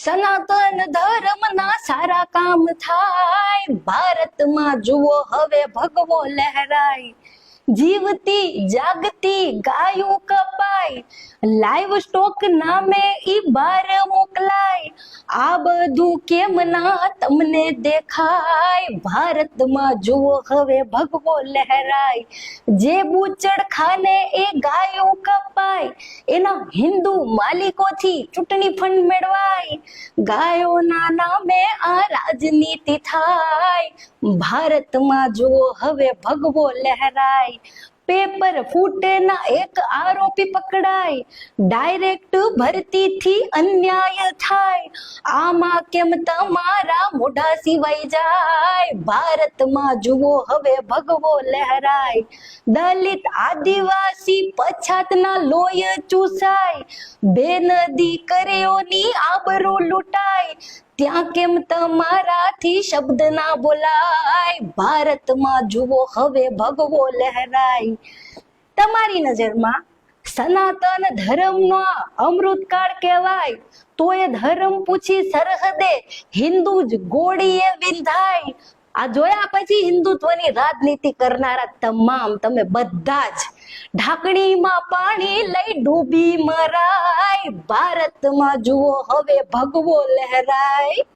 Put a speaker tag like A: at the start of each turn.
A: સનાતન ધર્મના સારા કામ થાય, ભારતમાં જુઓ હવે ભગવો લહેરાય. જીવતી જાગતી ગાયું કપાય, લાઈવ સ્ટોક નામે ઈ બાર મોકલાય. આ બધું કેમ ના તમને દેખાય, ભારતમાં જુઓ હવે ભગવો લહેરાય. જે બુચડ ખાને એ ગાયું કપાય, એના હિન્દુ માલિકોથી ચૂંટણી ફંડ મેળવાય. ગાયોના નામે આ રાજનીતિ થાય, ભારતમાં જુઓ હવે ભગવો લહેરાય. પેપર ફૂટેના એક આરોપી પકડાય, ડાયરેક્ટ ભરતીથી અન્યાય થાય. આમાં કેમ તમારા મોઢા સિવાય જાય, ભારતમાં જુઓ હવે ભગવો લહેરાય. દલિત આદિવાસી પછાતના લોહી ચૂસાય, બેન દીકરીઓની આબરૂ લૂંટાય. ત્યાં કેમ તમારાથી શબ્દ ના બોલાય, ભારતમાં જુઓ હવે ભગવો લહેરાય. તમારી નજરમાં સનાતન ધર્મનો અમૃતકાળ કહેવાય, તો એ ધર્મ પૂછી સરહદે હિન્દુ જ ગોળીએ વિંધાય. આ જોયા પછી હિન્દુત્વની રાજનીતિ કરનારા તમામ તમે બધા જ ઢાંકણીમાં પાણી લઈ ડૂબી મરાય, ભારતમાં જુઓ હવે ભગવો લહેરાય.